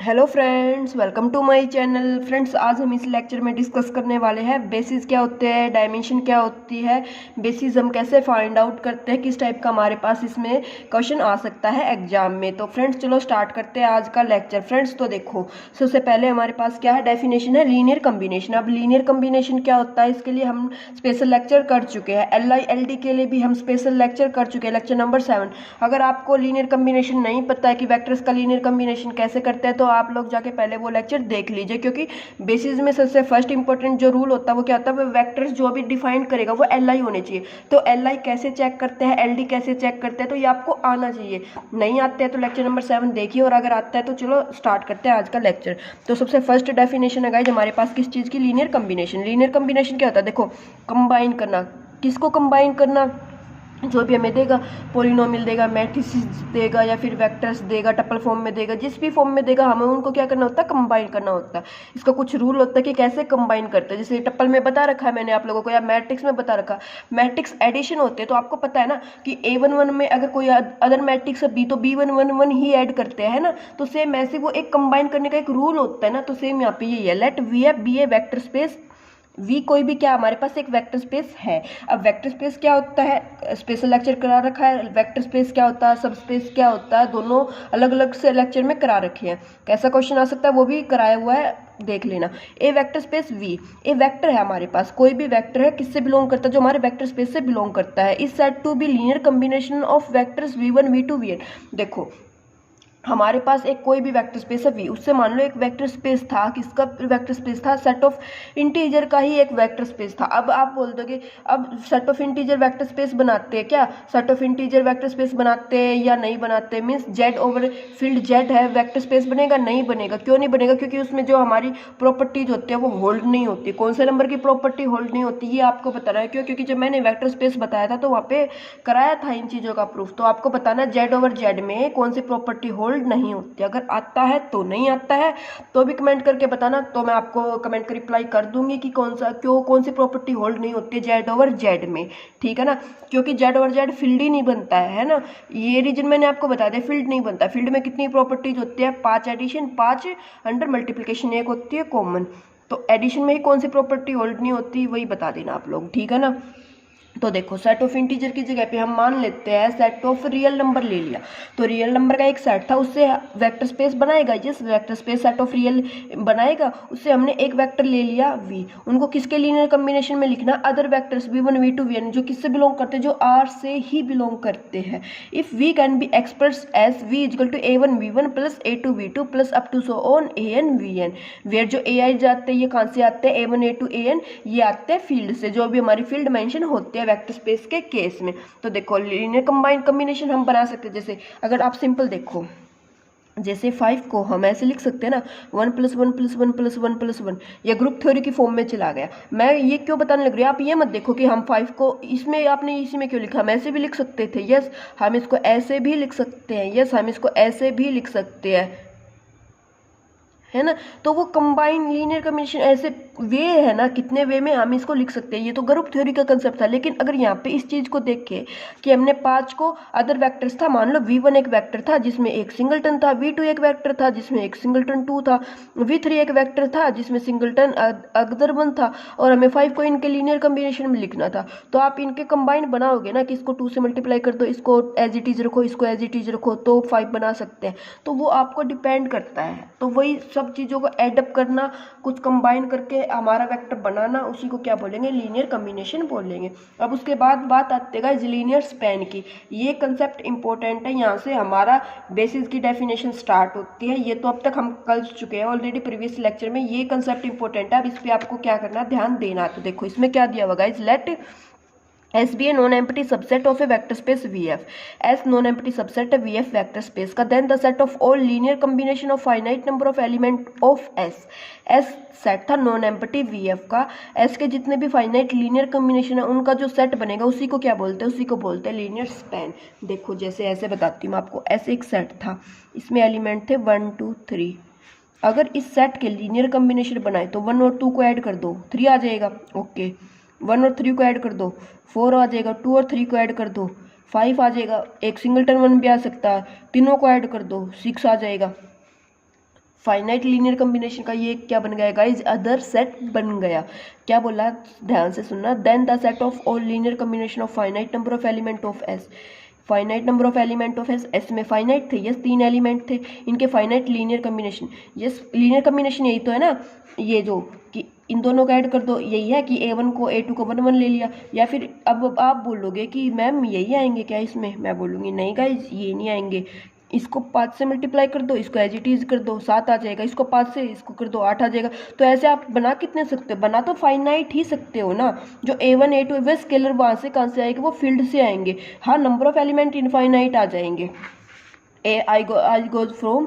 Hello friends, welcome to my channel. Friends, आज हम इस लेक्चर में डिस्कस करने वाले हैं बेसिस क्या होते हैं, डायमेंशन क्या होती है, बेसिस हम कैसे फाइंड आउट करते हैं, किस टाइप का हमारे पास इसमें क्वेश्चन आ सकता है एग्जाम में। तो फ्रेंड्स चलो स्टार्ट करते हैं आज का लेक्चर। फ्रेंड्स तो देखो, सबसे पहले हमारे पास क्या है, डेफिनेशन है लीनियर कम्बिनेशन। अब लीनियर कम्बिनेशन क्या होता है, इसके लिए हम स्पेशल लेक्चर कर चुके हैं। LI LD के लिए भी हम स्पेशल लेक्चर कर चुके हैं, लेक्चर नंबर 7। अगर आपको लीनियर कम्बिनेशन नहीं पता है कि वेक्टर्स का लीनियर कम्बिनेशन कैसे करते हैं, तो आप लोग जाके पहले वो लेक्चर देख लीजिए, क्योंकि बेसिस में सबसे फर्स्ट इंपॉर्टेंट जो रूल होता है वो क्या होता है, वो वेक्टर्स जो भी डिफाइन करेगा वो LI होने चाहिए। तो LI कैसे चेक करते हैं, LD कैसे चेक करते हैं, तो ये आपको आना चाहिए। नहीं आते हैं तो लेक्चर नंबर 7 देखिए, और अगर आता है तो चलो स्टार्ट करते हैं आज का लेक्चर। तो सबसे फर्स्ट डेफिनेशन है गाइस हमारे पास किस चीज़ की, लीनियर कम्बिनेशन। लीनियर कम्बिनेशन क्या होता है, देखो कंबाइन करना। किसको कंबाइन करना, जो भी हमें देगा, पोलिनोमियल देगा, मैट्रिसेस देगा, या फिर वेक्टर्स देगा, टपल फॉर्म में देगा, जिस भी फॉर्म में देगा, हमें उनको क्या करना होता है, कंबाइन करना होता है। इसका कुछ रूल होता है कि कैसे कंबाइन करते हैं। जैसे टपल में बता रखा है मैंने आप लोगों को, या मैट्रिक्स में बता रखा, मैट्रिक्स एडिशन होते हैं। तो आपको पता है ना कि A11 में अगर कोई अदर मैट्रिक्स है B, तो B11 ही ऐड करते हैं ना। तो सेम ऐसे वो एक कंबाइन करने का एक रूल होता है ना। तो सेम यहाँ पे यही है, let VF be a vector space. V कोई भी क्या हमारे पास एक वेक्टर स्पेस है। अब वेक्टर स्पेस क्या होता है, स्पेशल लेक्चर करा रखा है। वेक्टर स्पेस क्या होता है, सब स्पेस क्या होता है, दोनों अलग अलग से लेक्चर में करा रखे हैं। कैसा क्वेश्चन आ सकता है वो भी कराया हुआ है, देख लेना। A vector space V, a vector है हमारे पास, कोई भी वेक्टर है, किससे बिलोंग करता है, जो हमारे वेक्टर स्पेस से बिलोंग करता है। Is said to be linear combination of vectors V1 V2 Vn। देखो हमारे पास एक कोई भी वेक्टर स्पेस है V, उससे मान लो एक वेक्टर स्पेस था, किसका वेक्टर स्पेस था, सेट ऑफ इंटीजर का ही एक वेक्टर स्पेस था। अब आप बोल दोगे अब set of integer vector space बनाते हैं क्या, set of integer vector space बनाते हैं या नहीं बनाते, means Z over field Z है, वेक्टर स्पेस बनेगा, नहीं बनेगा। क्यों नहीं बनेगा, क्योंकि उसमें जो हमारी प्रॉपर्टीज होती है वो होल्ड नहीं होती। कौन से नंबर की प्रॉपर्टी होल्ड नहीं होती, ये आपको बताना है। क्यों, क्योंकि जब मैंने वेक्टर स्पेस बताया था तो वहाँ पे कराया था इन चीज़ों का प्रूफ। तो आपको बताना है Z ओवर Z में कौन सी प्रॉपर्टी होल्ड नहीं होती। अगर आता है तो नहीं आता है तो भी कमेंट करके बताना, तो मैं आपको कमेंट का रिप्लाई कर दूंगी कि कौन सी प्रॉपर्टी होल्ड नहीं होती है Z ओवर Z में, ठीक है ना। क्योंकि Z ओवर Z फील्ड ही नहीं बनता है ना। ये रीजन मैंने आपको बता दिया, फील्ड नहीं बनता। फील्ड में कितनी प्रॉपर्टीज होती है, 5 एडिशन, 5 अंडर मल्टीप्लिकेशन, एक होती है कॉमन। तो एडिशन में ही कौन सी प्रॉपर्टी होल्ड नहीं होती वही बता देना आप लोग, ठीक है ना। तो देखो सेट ऑफ इंटीजर की जगह पे हम मान लेते हैं सेट ऑफ रियल नंबर ले लिया। तो रियल नंबर का एक सेट था, उससे वेक्टर स्पेस बनाएगा, जिस vector space set of real बनाएगा उससे हमने एक वेक्टर ले लिया V। उनको किसके लीनियर कम्बिनेशन में लिखना, other vectors V1 V2 Vn, जो किससे बिलोंग करते हैं, जो R से ही बिलोंग करते हैं। If V can be express as V equal to A1 V1 plus A2 V2 plus up to so on AN Vn, where जो AI जाते हैं ये कहाँ से आते हैं, A1 A2 AN, ये आते हैं फील्ड से, जो भी हमारी फील्ड मेंशन होते हैं वेक्टर स्पेस के केस में। तो देखो लीनियर कंबाइन कम्बिनेशन हम बना सकते हैं। जैसे अगर आप सिंपल देखो, जैसे 5 को हम ऐसे लिख सकते हैं ना, 1 + 1 + 1 + 1 + 1, या ग्रुप थ्योरी की फॉर्म में चला गया। मैं ये क्यों बताने लग रही हूँ, आप ये मत देखो कि हम 5 को इसमें आपने इसी में क्यों लिखा, हम ऐसे भी लिख सकते थे। यस, हम इसको ऐसे भी लिख सकते हैं, यस हम इसको ऐसे भी लिख सकते हैं, है ना। तो वो कंबाइन लीनियर कम्बिनेशन ऐसे वे है ना, कितने वे में हम इसको लिख सकते हैं। ये तो ग्रुप थ्योरी का कंसेप्ट था। लेकिन अगर यहाँ पे इस चीज़ को देखें कि हमने 5 को अदर वेक्टर्स था, मान लो V1 एक वेक्टर था जिसमें एक सिंगलटन था, V2 एक वेक्टर था जिसमें एक सिंगलटन 2 था, V3 एक वेक्टर था जिसमें सिंगलटन अदर 1 था, और हमें 5 को इनके लीनियर कम्बिनेशन में लिखना था। तो आप इनके कंबाइन बनाओगे ना, कि इसको 2 से मल्टीप्लाई कर दो, इसको एज इट इज रखो, इसको एज इट इज रखो, तो 5 बना सकते हैं। तो वो आपको डिपेंड करता है। तो वही सब चीज़ों को एडअप करना, कुछ कंबाइन करके हमारा वेक्टर बनाना, उसी को क्या बोलेंगे, लीनियर कम्बिनेशन बोलेंगे। अब उसके बाद बात आती है लीनियर स्पैन की। ये कंसेप्ट इंपॉर्टेंट है, यहाँ से हमारा बेसिस की डेफिनेशन स्टार्ट होती है। ये तो अब तक हम कर चुके हैं ऑलरेडी प्रीवियस लेक्चर में। ये कंसेप्ट इंपॉर्टेंट है, अब इस पर आपको क्या करना, ध्यान देना। तो देखो इसमें क्या दिया हुआ guys, let S be a non-empty subset of a vector space VF. S non-empty subset है VF vector space का, then the set of all linear combination of finite number of element of S. S set था non-empty VF का, S के जितने भी finite linear combination है उनका जो सेट बनेगा उसी को क्या बोलते हैं, उसी को बोलते हैं लीनियर स्पैन। देखो जैसे ऐसे बताती हूँ आपको, ऐसे एक सेट था, इसमें एलिमेंट थे 1 2 3। अगर इस सेट के लीनियर कम्बिनेशन बनाए तो 1 और 2 को ऐड कर दो, 3 आ जाएगा। ओके, 1 और 3 को ऐड कर दो, 4 आ जाएगा। 2 और 3 को ऐड कर दो, 5 आ जाएगा। एक सिंगलटन 1 भी आ सकता है, तीनों को ऐड कर दो, 6 आ जाएगा। फाइनाइट लीनियर कम्बिनेशन का ये क्या बन गया गाइज, अदर सेट बन गया। क्या बोला, ध्यान से सुनना, then the set of all linear combination of finite number of element of S. Finite number of element of S, S में फाइनाइट थे, यस 3 एलिमेंट थे, इनके finite linear combination, yes linear combination यही तो है ना, ये जो कि इन दोनों का ऐड कर दो, यही है कि A1 को A2 को 1 1 ले लिया। या फिर अब आप बोलोगे कि मैम यही आएंगे क्या इसमें, मैं बोलूँगी नहीं गाइज ये नहीं आएंगे, इसको 5 से मल्टीप्लाई कर दो, इसको एज इट इज कर दो 7 आ जाएगा, इसको 5 से इसको कर दो 8 आ जाएगा। तो ऐसे आप बना कितने सकते हो, बना तो फाइनाइट ही सकते हो ना। जो A1 A2 वे स्केलर वहाँ से कहाँ से आएंगे, वो फील्ड से आएंगे। हाँ नंबर ऑफ एलिमेंट इनफाइनाइट आ जाएंगे। आई गोज फ्रॉम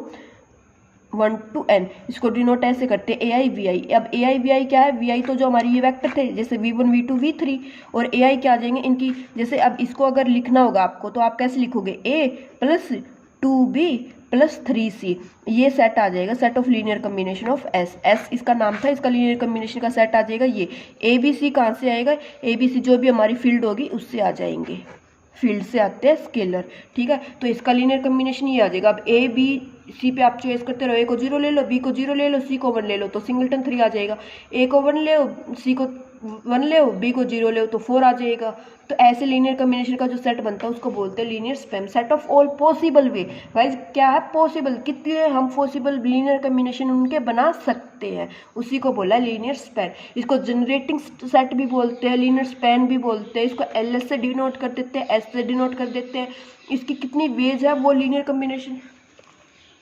1 to n, इसको डिनोट ऐसे करते हैं AI VI। अब AI VI क्या है, VI तो जो हमारी ये वेक्टर थे जैसे V1 V2 V3, और AI क्या आ जाएंगे इनकी, जैसे अब इसको अगर लिखना होगा आपको तो आप कैसे लिखोगे, A plus 2B plus 3C, ये सेट आ जाएगा, set of linear combination of S। S इसका नाम था, इसका लीनियर कम्बिनेशन का सेट आ जाएगा ये। ABC कहाँ से आएगा, ABC जो भी हमारी फील्ड होगी उससे आ जाएंगे, फील्ड से आते हैं स्केलर, ठीक है। तो इसका लीनियर कम्बिनेशन ये आ जाएगा। अब A B C पे आप चॉइस करते रहो, A को 0 ले लो, B को 0 ले लो, C को 1 ले लो, तो सिंगलटन 3 आ जाएगा। A को 1 ले लो, C को 1 ले लो, B को 0 ले लो तो 4 आ जाएगा। तो ऐसे लीनियर कम्बिनेशन का जो सेट बनता है उसको बोलते हैं linear span. Set of all possible way, guys क्या है पॉसिबल, कितने हम पॉसिबल लीनियर कम्बिनेशन उनके बना सकते हैं, उसी को बोला लीनियर स्पैन। इसको जनरेटिंग सेट भी बोलते हैं, लीनियर स्पैन भी बोलते हैं। इसको LS से डिनोट कर देते हैं, S से डिनोट कर देते हैं। इसकी कितनी वेज है वो लीनियर कम्बिनेशन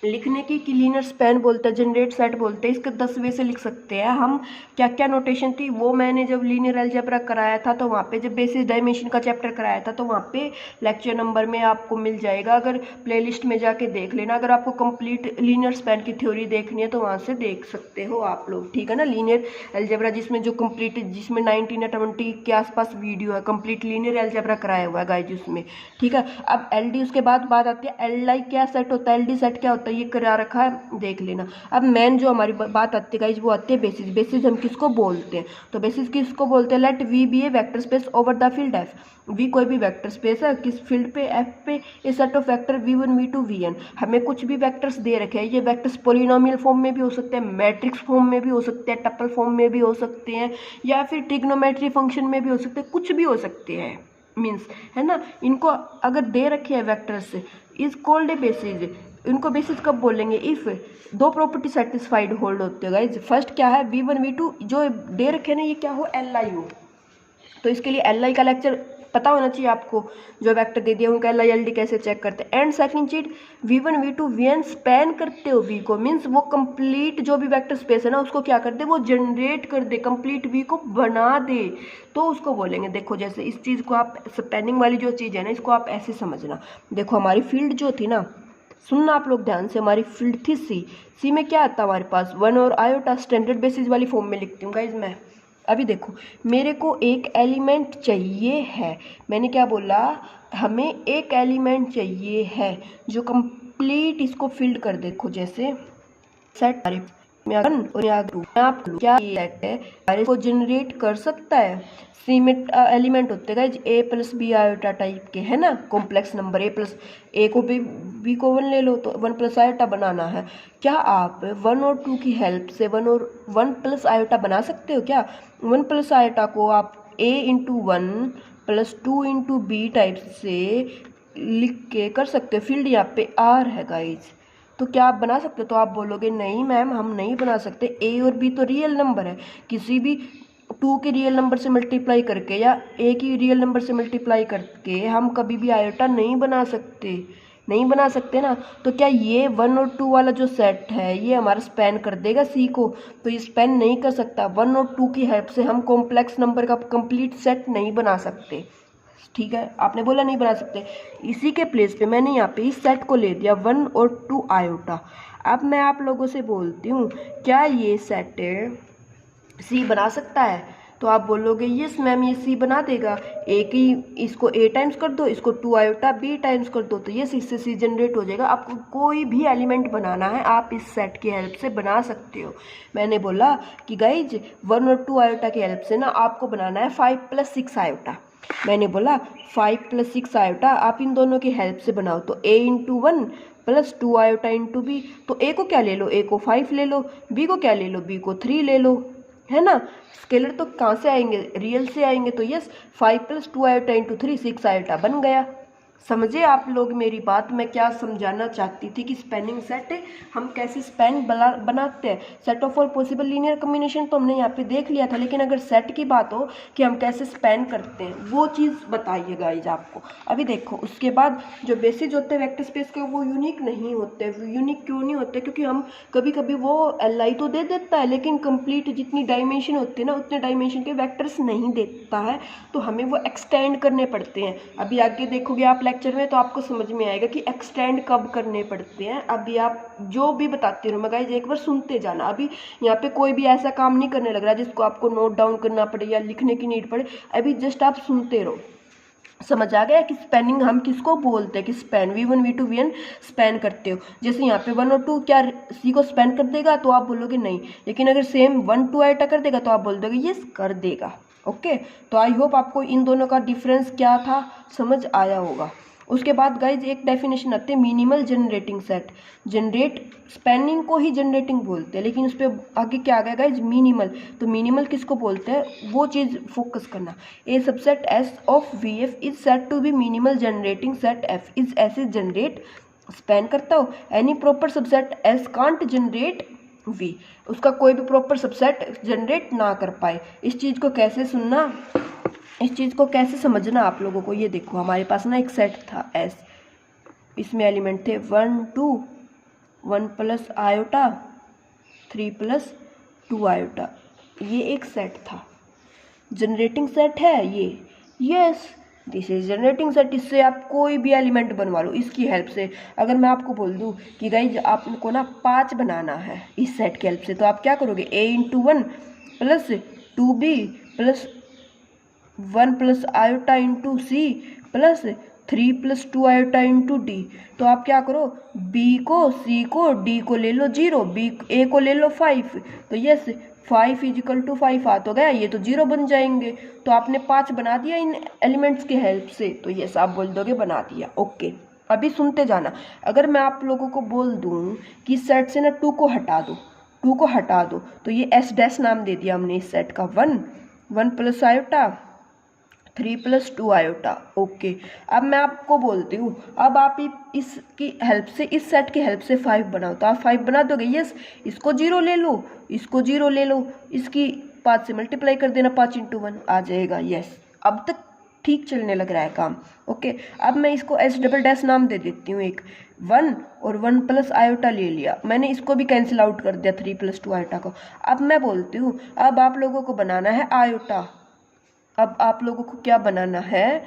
लिखने की कि लीनियर स्पैन बोलते हैं, जनरेट सेट बोलते हैं। इसके 10 वे से लिख सकते हैं हम। क्या क्या नोटेशन थी वो मैंने जब लीनियर अलजेब्रा कराया था तो वहाँ पे जब बेसिस डायमेंशन का चैप्टर कराया था तो वहाँ पे लेक्चर नंबर में आपको मिल जाएगा, अगर प्लेलिस्ट में जाके देख लेना। अगर आपको कंप्लीट लीनियर स्पैन की थ्योरी देखनी है तो वहाँ से देख सकते हो आप लोग, ठीक है ना। लीनियर अलजेब्रा जिसमें जो कंप्लीट, जिसमें 19 या 20 के आसपास वीडियो है, कंप्लीट लीनियर अलजेब्रा कराया हुआ है गाइज उसमें, ठीक है। अब LD उसके बाद बात आती है LI क्या सेट होता है, LD सेट क्या होता है, ये करा रखा है देख लेना। अब मेन जो हमारी बात आती है गाइज वो आती है बेसिस। बेसिस हम किसको बोलते हैं, तो बेसिस किसको बोलते हैं, let V be a vector space over the field F। V कोई भी वेक्टर स्पेस है किस फील्ड पे, F पे, a set of vector V1 V2 Vn। हमें कुछ भी वेक्टर्स दे रखे हैं, ये वेक्टर्स पोलिनोमियल फॉर्म में भी हो सकते हैं, मैट्रिक्स फॉर्म में भी हो सकते हैं, टपल फॉर्म में भी हो सकते हैं, या फिर ट्रिग्नोमेट्री फंक्शन में भी हो सकते हैं, कुछ भी हो सकते हैं, मीन्स है ना। इनको अगर दे रखे हैं vectors is called a basis. इनको बेसिस कब बोलेंगे, इफ दो प्रॉपर्टी सेटिस्फाइड होल्ड होते हैं गाइज। फर्स्ट क्या है, V1 V2 जो दे रखे हैं ना ये क्या हो, LI हो। तो इसके लिए LI का लेक्चर पता होना चाहिए आपको, जो वेक्टर दे दिया उनका LI LD कैसे चेक करते हैं। एंड सेकंड चीज V1 V2 Vn स्पैन करते हो V को, मीन्स वो कंप्लीट जो भी वेक्टर स्पेस है ना उसको क्या कर दे, वो जनरेट कर दे, कंप्लीट V को बना दे, तो उसको बोलेंगे। देखो जैसे इस चीज़ को आप, स्पैनिंग वाली जो चीज़ है ना इसको आप ऐसे समझना। देखो हमारी फील्ड जो थी ना, सुनना आप लोग ध्यान से, हमारी फील्ड थी सी में क्या आता हमारे पास 1 और आयोटा, स्टैंडर्ड बेसिस वाली फॉर्म में लिखती हूँ गाइज मैं। अभी देखो मेरे को एक एलिमेंट चाहिए है, मैंने क्या बोला, हमें एक एलिमेंट चाहिए है जो कंप्लीट इसको फिल्ड कर। देखो जैसे सेट क्या सेट है को जनरेट कर सकता है। सी में एलिमेंट होते हैं A plus B iota type के, है ना, complex number A plus A को B को 1 ले लो तो 1 प्लस आयोटा बनाना है। क्या आप 1 और 2 की हेल्प से 1 प्लस आयोटा बना सकते हो क्या। 1 प्लस आयोटा को आप A into 1 plus 2 into B type से लिख के कर सकते हो। फील्ड यहाँ पे R है गाइज, तो क्या आप बना सकते हो, तो आप बोलोगे नहीं मैम हम नहीं बना सकते। A और B तो रियल नंबर है, किसी भी 2 के रियल नंबर से मल्टीप्लाई करके या A की रियल नंबर से मल्टीप्लाई करके हम कभी भी आयोटा नहीं बना सकते ना। तो क्या ये 1 और 2 वाला जो सेट है ये हमारा स्पैन कर देगा C को, तो ये स्पैन नहीं कर सकता। 1 और 2 की हेल्प से हम कॉम्प्लेक्स नंबर का कंप्लीट सेट नहीं बना सकते, ठीक है। आपने बोला नहीं बना सकते, इसी के प्लेस पे मैंने यहाँ पे इस सेट को ले दिया 1 और 2 आयोटा। अब मैं आप लोगों से बोलती हूँ क्या ये सेट C बना सकता है, तो आप बोलोगे यस मैम ये C बना देगा। एक ही इसको A टाइम्स कर दो, इसको 2 आयोटा B टाइम्स कर दो, तो यस इससे C जनरेट हो जाएगा। आपको कोई भी एलिमेंट बनाना है आप इस सेट की हेल्प से बना सकते हो। मैंने बोला कि गाइज 1 और 2 आयोटा की हेल्प से ना आपको बनाना है 5 प्लस 6 आयोटा। मैंने बोला 5 प्लस 6 आयोटा आप इन दोनों की हेल्प से बनाओ, तो A into 1 plus 2 iota into B. तो ए को क्या ले लो, ए को 5 ले लो, बी को क्या ले लो, बी को 3 ले लो, है ना। स्केलर तो कहाँ से आएंगे, रियल से आएंगे। तो yes 5 plus 2 iota into 3 6 iota बन गया। समझे आप लोग मेरी बात, मैं क्या समझाना चाहती थी कि स्पैनिंग सेट हम कैसे स्पैन बनाते हैं। Set of all possible linear combination तो हमने यहाँ पे देख लिया था, लेकिन अगर सेट की बात हो कि हम कैसे स्पैन करते हैं वो चीज़ बताइए गाइज आपको। अभी देखो उसके बाद जो बेसिस होते हैं वेक्टर स्पेस के वो यूनिक नहीं होते। यूनिक क्यों नहीं होते, क्योंकि हम कभी कभी वो एल तो दे देता है लेकिन कंप्लीट जितनी डायमेंशन होती है ना उतने डायमेंशन के वेक्टर्स नहीं देता है, तो हमें वो एक्सटेंड करने पड़ते हैं। अभी आगे देखोगे आप लेक्चर में तो आपको समझ में आएगा कि एक्सटेंड कब करने पड़ते हैं। अभी आप जो भी बताती हूँ मैं गाइज एक बार सुनते जाना। अभी यहाँ पे कोई भी ऐसा काम नहीं करने लग रहा जिसको आपको नोट डाउन करना पड़े या लिखने की नीड पड़े, अभी जस्ट आप सुनते रहो। समझ आ गया कि स्पैनिंग हम किसको बोलते हैं, कि span v1 v2 vn span करते हो। जैसे यहाँ पे 1 और 2 क्या सी को स्पैन कर देगा, तो आप बोलोगे नहीं, लेकिन अगर सेम 1 2 आयोटा कर देगा तो आप बोल दोगे यस कर देगा। ओके, तो आई होप आपको इन दोनों का डिफरेंस क्या था समझ आया होगा। उसके बाद गाइज एक डेफिनेशन आती है minimal generating set. Generate spanning को ही जनरेटिंग बोलते हैं, लेकिन उस पर आगे क्या आ गया गाइज मिनिमल। तो मिनिमल किसको बोलते हैं वो चीज़ फोकस करना। A subset S of V F is said to be minimal generating set if is ऐसे जनरेट स्पैन करता हो। Any proper subset S can't generate V, उसका कोई भी प्रॉपर सबसेट जनरेट ना कर पाए। इस चीज़ को कैसे सुनना, इस चीज़ को कैसे समझना आप लोगों को, ये देखो हमारे पास ना एक सेट था एस, इसमें एलिमेंट थे 1 2 1 प्लस आयोटा 3 प्लस 2 आयोटा, ये एक सेट था। जनरेटिंग सेट है ये, yes this is generating set. इससे आप कोई भी एलिमेंट बनवा लो इसकी हेल्प से। अगर मैं आपको बोल दूं कि गाइज आपको ना 5 बनाना है इस सेट की हेल्प से, तो आप क्या करोगे, a into 1 plus 2b plus 1 plus iota into C plus 3 plus 2 iota into D. तो आप क्या करो, बी को सी को डी को ले लो 0, बी ए को ले लो 5, तो यस 5 इजिकल टू 5 आ तो गया, ये तो 0 बन जाएंगे। तो आपने 5 बना दिया इन एलिमेंट्स के हेल्प से, तो यस आप बोल दोगे बना दिया। ओके, अभी सुनते जाना। अगर मैं आप लोगों को बोल दूं कि सेट से ना 2 को हटा दो, 2 को हटा दो, तो ये एस डैश नाम दे दिया हमने इस सेट का। 1 plus iota 3 plus 2 iota. Okay, अब मैं आपको बोलती हूँ, अब आप इसकी हेल्प से इस सेट की हेल्प से 5 बनाओ, तो आप 5 बना दोगे। यस, इसको 0 ले लो, इसको 0 ले लो, इसकी 5 से मल्टीप्लाई कर देना, 5 इंटू 1 आ जाएगा। यस, अब तक ठीक चलने लग रहा है काम। ओके, अब मैं इसको एस डबल डैश नाम दे देती हूँ। एक 1 और 1 प्लस आयोटा ले लिया मैंने, इसको भी कैंसिल आउट कर दिया 3 प्लस 2 आयोटा को। अब मैं बोलती हूँ अब आप लोगों को बनाना है आयोटा। अब आप लोगों को क्या बनाना है,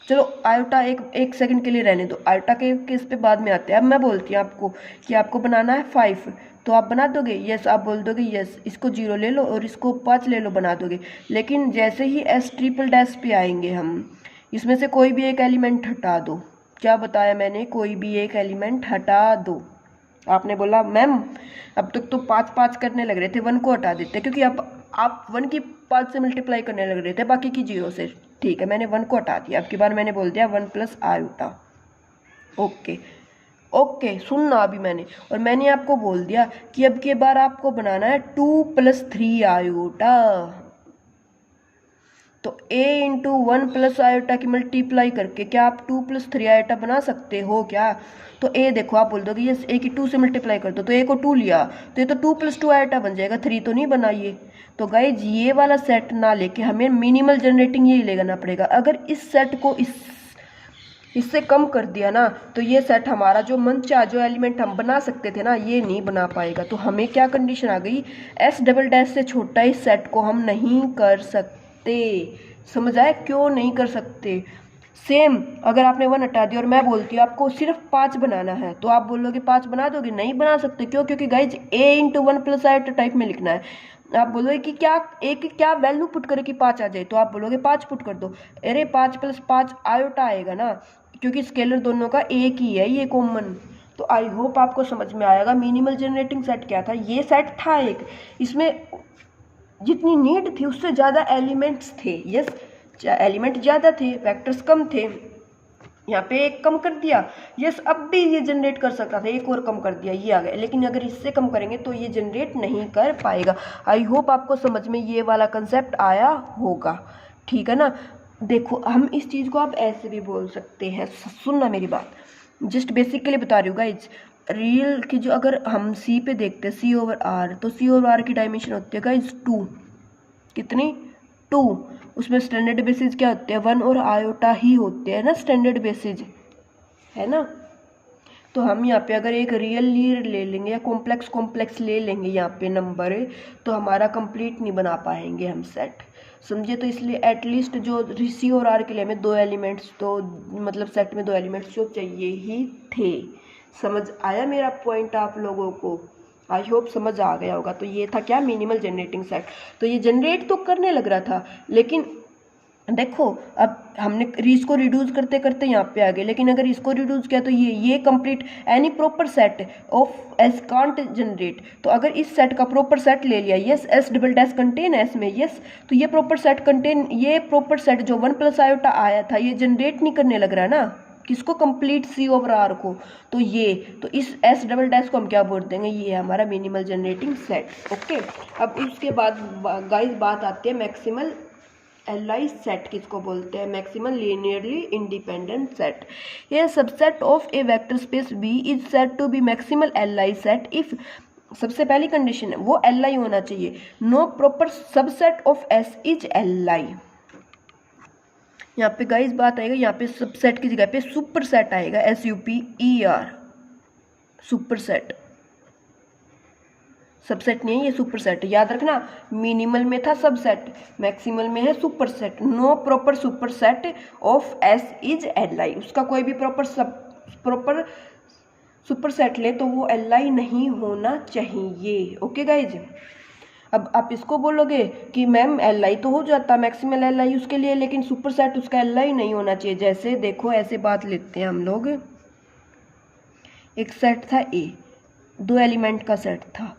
चलो आयोटा एक सेकंड के लिए रहने दो, आयोटा के केस पे बाद में आते हैं। अब मैं बोलती हूँ आपको कि आपको बनाना है 5, तो आप बना दोगे। यस, आप बोल दोगे यस, इसको 0 ले लो और इसको 5 ले लो, बना दोगे। लेकिन जैसे ही एस ट्रिपल डैश पे आएंगे हम, इसमें से कोई भी एक एलिमेंट हटा दो। क्या बताया मैंने, कोई भी एक एलिमेंट हटा दो। आपने बोला मैम अब तक तो 5 5 करने लग रहे थे, 1 को हटा देते, क्योंकि अब आप 1 की 5 से मल्टीप्लाई करने लग रहे थे, बाकी की 0 से। ठीक है, मैंने 1 को हटा दिया। अब की बार मैंने बोल दिया 1 प्लस आयोटा। ओके ओके, सुनना अभी मैंने आपको बोल दिया कि अब की बार आपको बनाना है 2 प्लस 3 आयोटा। तो a इंटू 1 प्लस आयोटा की मल्टीप्लाई करके क्या आप 2 प्लस 3 आयोटा बना सकते हो क्या? तो a देखो, आप बोल दोगे ये a की 2 से मल्टीप्लाई कर दो, तो a को 2 लिया तो ये तो 2 प्लस 2 आयोटा बन जाएगा, 3 तो नहीं बना ये। तो गाइज ये वाला सेट ना लेके हमें मिनिमल जनरेटिंग यही लेना पड़ेगा। अगर इस सेट को इससे कम कर दिया ना, तो ये सेट हमारा जो मन चाह जो एलिमेंट हम बना सकते थे ना, ये नहीं बना पाएगा। तो हमें क्या कंडीशन आ गई, एस डबल डैश से छोटा इस सेट को हम नहीं कर सकते। समझ आए क्यों नहीं कर सकते? सेम अगर आपने 1 हटा दिया और मैं बोलती हूँ आपको सिर्फ 5 बनाना है, तो आप बोलोगे 5 बना दोगे? नहीं बना सकते। क्यों? क्योंकि guys a into 1 plus iota type में लिखना है। आप बोलोगे कि क्या a की क्या वैल्यू पुट करे कि 5 आ जाए, तो आप बोलोगे 5 पुट कर दो। अरे 5 प्लस 5 आयोटा आएगा ना, क्योंकि स्केलर दोनों का एक ही है, ये कॉमन। तो आई होप आपको समझ में आएगा मिनिमल जनरेटिंग सेट क्या था। ये सेट था एक, इसमें जितनी नीड थी उससे ज़्यादा एलिमेंट्स थे। यस, एलिमेंट ज़्यादा थे, वेक्टर्स कम थे। यहाँ पे एक कम कर दिया, यस अब भी ये जनरेट कर सकता था, एक और कम कर दिया, ये आ गया, लेकिन अगर इससे कम करेंगे तो ये जनरेट नहीं कर पाएगा। आई होप आपको समझ में ये वाला कंसेप्ट आया होगा, ठीक है ना। देखो हम इस चीज़ को आप ऐसे भी बोल सकते हैं, सुनना मेरी बात, जस्ट बेसिकली बता रही हूँ गाइज। रियल की जो अगर हम सी पे देखते हैं सी ओवर आर, तो सी ओवर आर की डायमेंशन होती है गाइज 2, कितनी 2, उसमें स्टैंडर्ड बेसिस क्या होते हैं 1 और आयोटा ही होते हैं ना स्टैंडर्ड बेसिस, है ना। तो हम यहाँ पे अगर एक रियल ले लेंगे या कॉम्प्लेक्स ले लेंगे यहाँ पे नंबर, तो हमारा कंप्लीट नहीं बना पाएंगे हम सेट, समझे। तो इसलिए एटलीस्ट जो सी और आर के लिए हमें 2 एलिमेंट्स तो मतलब सेट में 2 एलिमेंट्स जो चाहिए ही थे। समझ आया मेरा पॉइंट आप लोगों को? आई होप समझ आ गया होगा। तो ये था क्या, मिनिमल जनरेटिंग सेट। तो ये जनरेट तो करने लग रहा था, लेकिन देखो अब हमने इसको रिड्यूस करते करते यहाँ पे आ गए, लेकिन अगर इसको रिड्यूस किया तो ये complete any proper set of S can't generate. तो अगर इस सेट का प्रॉपर सेट ले लिया, yes S double dash contain S में, यस तो ये प्रॉपर सेट कंटेन, ये प्रॉपर सेट जो 1 प्लस आयोटा आया था ये जनरेट नहीं करने लग रहा है ना, किसको, कंप्लीट सी ओवर आर को। तो ये तो इस एस डबल डैश को हम क्या बोल देंगे, ये है हमारा मिनिमल जनरेटिंग सेट। ओके, अब इसके बाद गाइस बात आती है मैक्सिमल एलआई सेट, किसको बोलते हैं, मैक्सिमल लीनियरली इंडिपेंडेंट सेट। ये subset of a vector space V is said to be maximal LI set if, सबसे पहली कंडीशन है वो एलआई होना चाहिए, no proper subset of S is LI. यहाँ पे गाइस बात आएगा, यहाँ पे सबसेट की जगह पे सुपर सेट आएगा, SUPER, सुपर सेट, सबसेट नहीं है ये सुपर सेट, याद रखना। मिनिमल में था सबसेट, मैक्सिमल में है super set. No proper super set of S is LI, उसका कोई भी प्रॉपर सुपर सेट ले तो वो एलआई नहीं होना चाहिए। ओके गाइज, अब आप इसको बोलोगे कि मैम एलआई तो हो जाता मैक्सिमल एलआई उसके लिए, लेकिन सुपर सेट उसका एलआई नहीं होना चाहिए। जैसे देखो ऐसे बात लेते हैं हम लोग, एक सेट था A, 2 एलिमेंट का सेट था,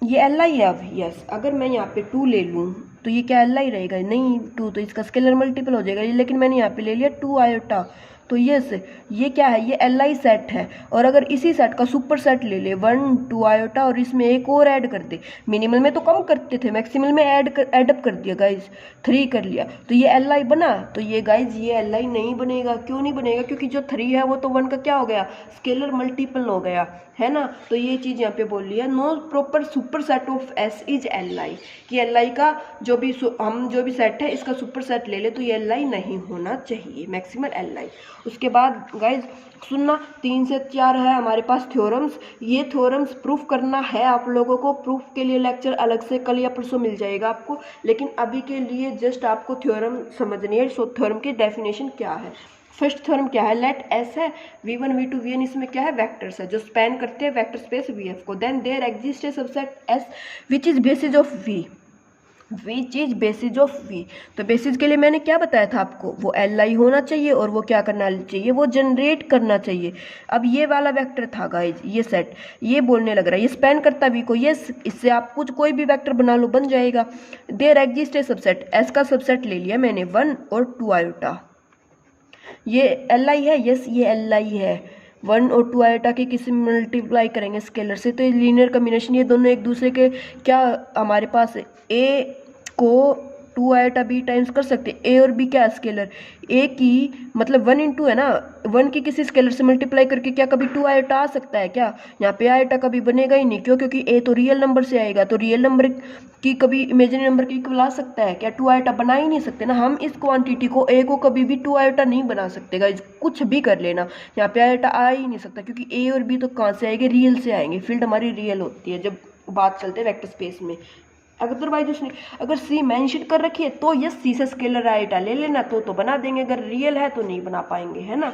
ये एलआई है। अब यस अगर मैं यहाँ पे 2 ले लूँ तो ये क्या एलआई रहेगा, नहीं 2 तो इसका स्केलर मल्टीपल हो जाएगा, लेकिन मैंने यहाँ पे ले लिया 2 आयोटा, तो यस ये क्या है, ये एलआई सेट है। और अगर इसी सेट का सुपर सेट ले ले 1 2 आयोटा और इसमें एक और ऐड कर दे, मिनिमल में तो कम करते थे, मैक्सिमल में एडअप कर दिया गाइज, 3 कर लिया, तो ये एलआई बना। तो ये गाइज ये एलआई नहीं बनेगा, क्यों नहीं बनेगा, क्योंकि जो 3 है वो तो 1 का क्या हो गया, स्केलर मल्टीपल हो गया, है ना। तो ये चीज़ यहाँ पे बोल लिया, no proper super set of S is LI, कि एलआई का जो भी हम जो भी सेट है इसका सुपर सेट ले ले तो ये एलआई नहीं होना चाहिए, मैक्सिमल एलआई। उसके बाद गाइज सुनना, 3 से 4 है हमारे पास थ्योरम्स। ये थ्योरम्स प्रूफ करना है आप लोगों को, प्रूफ के लिए लेक्चर अलग से कल या परसों मिल जाएगा आपको, लेकिन अभी के लिए जस्ट आपको थ्योरम समझनी है। सो थ्योरम की डेफिनेशन क्या है, फर्स्ट थ्योरम क्या है, लेट S है, V1 V2 Vn, इसमें क्या है, वेक्टर्स है जो स्पैन करते हैं वेक्टर स्पेस VF को। Then there exist a subset S which is basis of V, which is basis of V। तो बेसिस के लिए मैंने क्या बताया था आपको, वो एलआई होना चाहिए और वो क्या करना चाहिए, वो जनरेट करना चाहिए। अब ये वाला वेक्टर था गाइज, ये सेट, ये बोलने लग रहा है ये स्पैन करता V को, ये इससे आप कुछ कोई भी वेक्टर बना लो बन जाएगा। There exist a subset, S का सबसेट ले लिया मैंने 1 और 2 आयोटा, ये एलआई है, यस ये एलआई है। 1 और 2 आयोटा के किसी मल्टीप्लाई करेंगे स्केलर से तो ये लीनियर कॉम्बिनेशन, ये दोनों एक दूसरे के क्या हमारे पास A को 2 आयोटा B टाइम्स कर सकते हैं। A और B क्या स्केलर, A की मतलब 1 इंटू है ना, 1 की किसी स्केलर से मल्टीप्लाई करके क्या कभी 2 आयोटा आ सकता है क्या, यहाँ पे आयोटा कभी बनेगा ही नहीं, क्यों, क्योंकि A तो रियल नंबर से आएगा, तो रियल नंबर की कभी इमेजिनरी नंबर की इक्वल आ सकता है क्या, 2 आयोटा बना ही नहीं सकते ना। हम इस क्वांटिटी को A को कभी भी 2 आयोटा नहीं बना सकते गाइस, कुछ भी कर लेना, यहाँ पे आयोटा आ ही नहीं सकता, क्योंकि A और B तो कहाँ से आएंगे, रियल से आएंगे, फील्ड हमारी रियल होती है जब बात चलते हैं वेक्टर स्पेस में। अदरवाइज उसने अगर C मेंशन कर रखी है तो यस C से स्केलर आयोटा ले लेना, तो बना देंगे, अगर रियल है तो नहीं बना पाएंगे, है ना।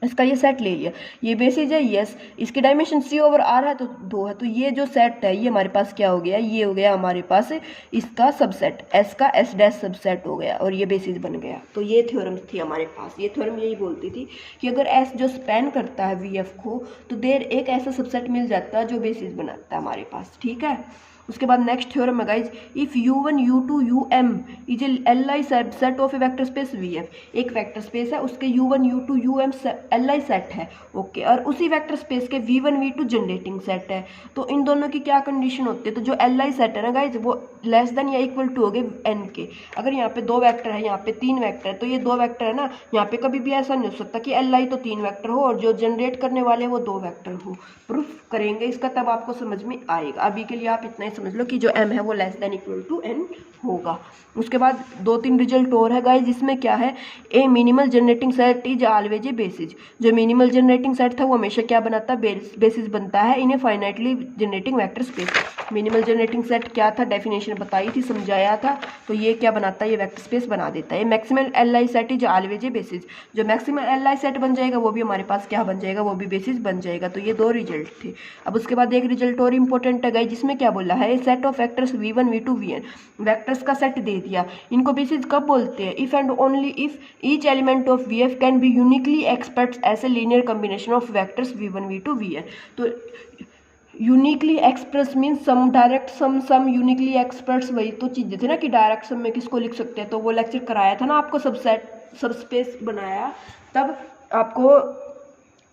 इसका ये सेट ले लिया, ये बेसिस है, यस इसकी डायमेंशन C ओवर R है तो 2 है, तो ये जो सेट है ये हमारे पास क्या हो गया, ये हो गया हमारे पास इसका सबसेट, S का S डैश सबसेट हो गया और ये बेसिस बन गया। तो ये थ्योरम थी हमारे पास, ये थ्योरम यही बोलती थी कि अगर S जो स्पैन करता है VF को तो देर एक ऐसा सबसेट मिल जाता है जो बेसिस बनाता है हमारे पास, ठीक है। उसके बाद नेक्स्ट थ्योरम है guys, if u1 u2 um is li set of a vector space vf, एक वेक्टर स्पेस है उसके u1 u2 um li set है, ओके, और उसी वेक्टर स्पेस के v1 v2 जनरेटिंग सेट है, तो इन दोनों की क्या कंडीशन होती है, तो जो li सेट है ना गाइज वो लेस देन या इक्वल टू हो गए n के। अगर यहाँ पे 2 वेक्टर है, यहाँ पे 3 वेक्टर है, तो ये 2 वेक्टर है ना, यहाँ पे कभी भी ऐसा नहीं हो सकता कि li तो 3 वेक्टर हो और जो जनरेट करने वाले वो 2 वेक्टर हो। प्रूफ करेंगे इसका तब आपको समझ में आएगा, अभी के लिए आप इतना ही समझ लो कि जो m है वो less than equal to n होगा। उसके बाद 2-3 रिजल्ट और है गाइज, जिसमें क्या है, a minimal generating set is always a basis, जो मिनिमल जनरेटिंग सेट था वो हमेशा क्या बनाता है, बेसिस बनता है in a finitely generating vector space. Minimal generating set क्या था, डेफिनेशन बताई थी, समझाया था, तो ये क्या बनाता है, ये वेक्टर स्पेस बना देता है। Maximum li set is always a basis, जो मैक्सिमम li सेट बन जाएगा वो भी हमारे पास क्या बन जाएगा, वो भी बेसिस बन जाएगा। तो ये 2 रिजल्ट थे। अब उसके बाद एक रिजल्ट और इंपॉर्टेंट है गाइस, जिसमें क्या बोला है, set of vectors v1 v2 vn, vectors का सेट दे दिया, इनको बेसिस कब बोलते हैं, if and only if each element of vf can be uniquely expressed as a linear combination of vectors v1 v2 vn। तो uniquely express mean sum, direct sum uniquely express, वही तो चीज़ें थी ना कि डायरेक्ट सम में किसको लिख सकते हैं, तो वो लेक्चर कराया था ना आपको, सब स्पेस बनाया तब आपको